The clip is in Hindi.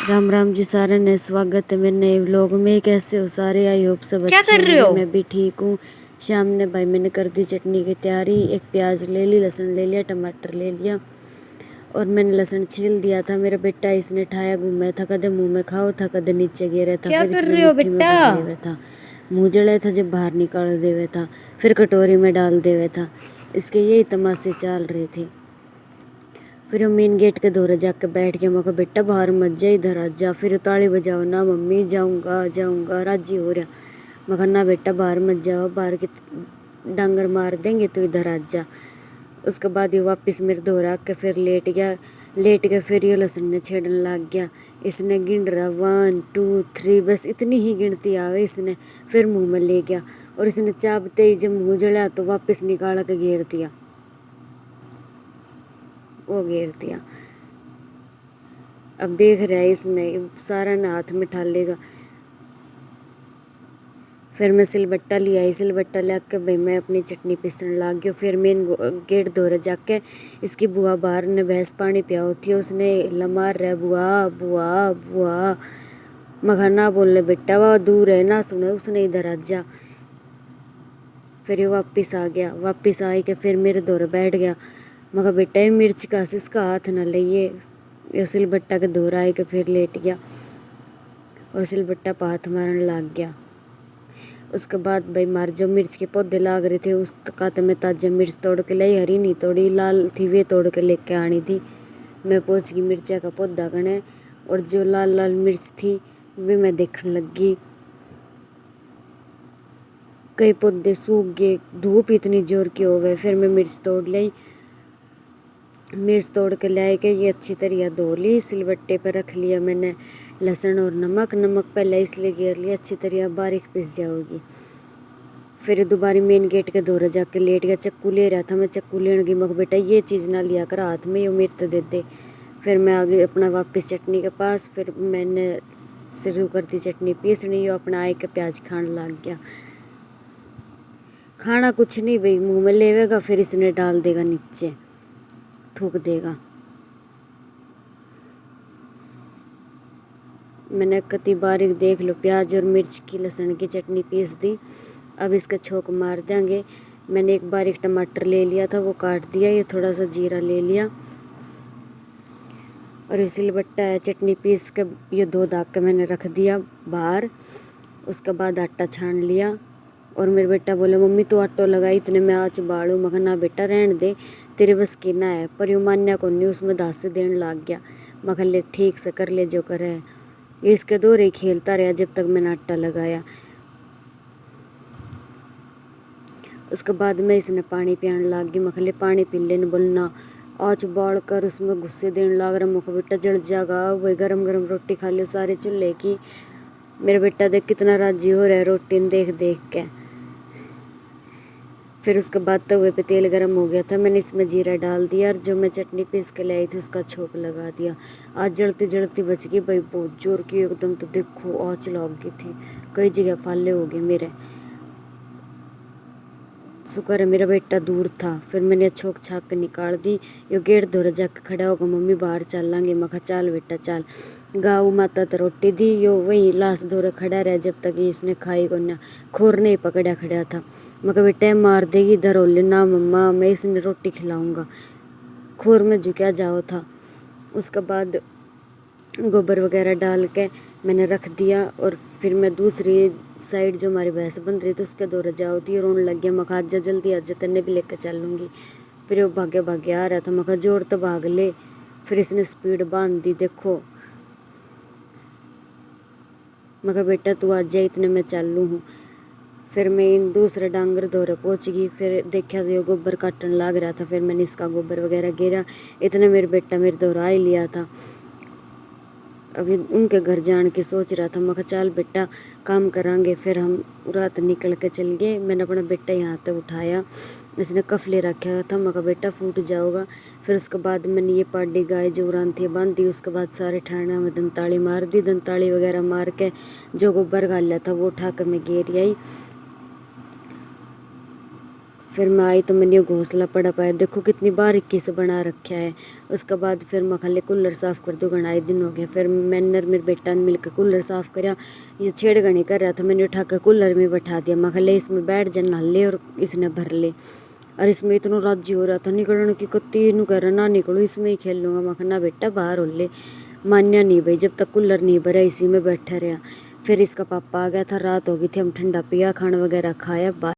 राम राम जी सारे ने स्वागत है मेरे नए व्लॉग में। कैसे हो सारे? आई होप सब क्या अच्छे कर रहे होंगे। हो? मैं भी ठीक हूँ। शाम ने भाई मैंने कर दी चटनी की तैयारी। एक प्याज ले ली, लहसुन ले लिया, टमाटर ले लिया और मैंने लहसुन छील दिया था। मेरा बेटा इसने ठाया घूमा था, कदे मुंह में खाओ था, कदे नीचे गिरा था, क्या फिर कर इसने रहे हो मुट्ठी में बेटा? भर ले हुआ था। मुँह जड़े था जब बाहर निकाल देवे था, फिर कटोरी में डाल देवे था। इसके यही तमाशे चल रहे थे। फिर वो मेन गेट के दौरे जाके बैठ गया। मैं कहा बेटा बाहर मत जा, इधर आ जा। फिर ताली बजाओ ना मम्मी, जाऊंगा जाऊंगा, राजी हो रहा। मैं कहा ना बेटा बाहर मत जाओ, बाहर के डांगर मार देंगे, तो इधर आ जा। उसके बाद ये वापस मेरे दौरा आके फिर लेट गया। लेट के फिर ये लहसुन ने छेड़ने लग गया। इसने गिन रहा 1 2 3, बस इतनी ही गिनती आवे इसने। फिर मुंह में ले गया और इसने चाबते ही जब मुंह जड़ा तो वापस निकाल के घेर दिया। वो घेर दिया। अब देख रहा है इसने सारा ना हाथ में ठा लेगा। फिर मैं सिलबट्टा लिया आई, सिलबट्टा ला के भाई मैं अपनी चटनी पीसने लग गया। फिर मेन गेट धोरे जाके इसकी बुआ बाहर ने भैंस पानी पिया होती है, उसने लमार रहा बुआ बुआ बुआ। मगर ना बोलने बेटा, वह दूर है ना सुने, उसने इधर आ जा। फिर ये वापिस आ गया। वापिस आए के फिर मेरे दौरे बैठ गया। मगर बेटा ये मिर्च का इसका हाथ ना लिए। ये सिलबट्टा के दौरा आए के फिर लेट गया और सिलबट्टा पर हाथ मारने लग गया। उसके बाद भाई मार जो मिर्च के पौधे लाग रहे थे उसका तो मैं ताजा मिर्च तोड़ के लाई, हरी नहीं तोड़ी, लाल थी वे तोड़ के लेके आनी थी। मैं पहुंच गई मिर्चा का पौधा गने और जो लाल लाल मिर्च थी वे मैं देखने लगी। कई पौधे सूख गए, धूप इतनी जोर की हो गई। फिर मैं मिर्च तोड़ लाई। मिर्च तोड़ के ले के ये अच्छी तरह धो ली, सिलबट्टे पर रख लिया मैंने लहसुन और नमक। नमक पहले इसलिए घेर लिया अच्छी तरह बारीक पिस जाओगी। फिर दोबारा मेन गेट के दौरे जाके लेट गया। चक्कू ले रहा था, मैं चक्कू लेने गई। मगर बेटा ये चीज़ ना लिया कर हाथ में, ये मिर्च दे दे। फिर मैं आ गई अपना वापस चटनी के पास। फिर मैंने शुरू कर दी चटनी पीसनी। यो अपना आए के प्याज खाने लग गया। खाना कुछ नहीं भाई, मुंह में लेवेगा फिर इसने डाल देगा नीचे, थूक देगा। मैंने कति बारीक देख लो प्याज और मिर्च की लहसुन की चटनी पीस दी। अब इसका छोंक मार देंगे। मैंने एक बारीक टमाटर ले लिया था, वो काट दिया। ये थोड़ा सा जीरा ले लिया और सिलबट्टा है चटनी पीस के ये दो दाग के मैंने रख दिया बाहर। उसके बाद आटा छान लिया और मेरे बेटा बोले मम्मी तो आटो लगाई इतने में आज बाड़ू। मगर ना बेटा रहने दे, तेरे बस की ना है। पर यू मान्या को नहीं, उसमें दास से देने लग गया। मगर ले ठीक से कर ले जो करे। ये इसके दौरे ही खेलता रहा जब तक मैंने आटा लगाया। उसके बाद में इसने पानी पियाने लग गई। मखले पानी पी लेने बोलना आज बाढ़ कर उसमें गुस्से देने लग रहा। मुख बेटा जल जाएगा, वही गरम गरम रोटी खा लो सारे चूल्हे की। मेरा बेटा देख कितना राजी हो रहा है रोटी देख देख के। फिर उसके बाद तवे पे तेल गरम हो गया था, मैंने इसमें जीरा डाल दिया और जो मैं चटनी पीस के लाई थी उसका छोंक लगा दिया। आज जलती जलती बच गई भाई, बहुत जोर की एकदम। तो देखो आँच लग गई थी, कई जगह फाले हो गए मेरे। शुक्र है मेरा बेटा दूर था। फिर मैंने छोक छाक के निकाल दी। यो गेट धोरे जाके खड़ा होगा, मम्मी बाहर चलेंगे। मैं कहा चल बेटा चल। गाँव माता तो रोटी दी, यो वही लाश धोरे खड़ा रहा जब तक इसने खाई को ना। खोर नहीं पकड़ा खड़ा था। मैं कहा बेटा मार देगी, इधर हो लेना मम्मा, मैं इसने रोटी खिलाऊंगा। खोर में झुका जाओ था। उसके बाद गोबर वगैरह डाल के मैंने रख दिया और फिर मैं दूसरी साइड जो हमारी भैंस बन रही थी उसके दौरे जाओ थी। रोने लग गया। मखा जा जल्दी आ जा, तेने भी लेकर चलूँगी। फिर वो भागे भागे आ रहा था। मखा जोर तो भाग ले। फिर इसने स्पीड बांध दी देखो। मखा बेटा तू आ जा, इतने में चालू हूँ। फिर मैं इन दूसरे डांगर दौरे पहुँच गई। फिर देखा तो ये गोबर काटने लग रहा था। फिर मैंने इसका गोबर वगैरह गिरा। इतने मेरे बेटा मेरे दौरा ही लिया था। अभी उनके घर जाने की सोच रहा था। मैं कहा चल बेटा काम करांगे। फिर हम रात निकल के चल गए। मैंने अपना बेटा यहाँ तक उठाया, इसने कफ ले रखा था। मैं कहा बेटा फूट जाओगा। फिर उसके बाद मैंने ये पाडी गाय जो उड़ान थी बांध दी। उसके बाद सारे ठाणा में दंताली मार दी। दंताली वगैरह मार के जो गोबर गाला था वो उठा कर मैं घेर आई। फिर मैं आई तो मैंने ये घोंसला पड़ा पाया, देखो कितनी बारीकी से बना रखा है। उसके बाद फिर मैं खाली कूलर साफ़ कर दो, घना दिन हो गया। फिर मैंने और मेरे बेटा ने मिलकर कूलर साफ़ करा। ये छेड़खानी कर रहा था, मैंने उठा कर कूलर में बैठा दिया। मैं खाली इसमें बैठ जा, नहा ले और इसने भर ले। और इसमें इतना राजी हो रहा था निकलने की, कत्ती नु कह रहा ना निकलो, इसमें ही खेल लूँगा। मैं कहा ना बेटा बाहर हो ले। मान्या नहीं भाई, जब तक कूलर नहीं भरा इसी में बैठा रहा। फिर इसका पापा आ गया था, रात हो गई थी, हम ठंडा पिया, खाना वगैरह खाया।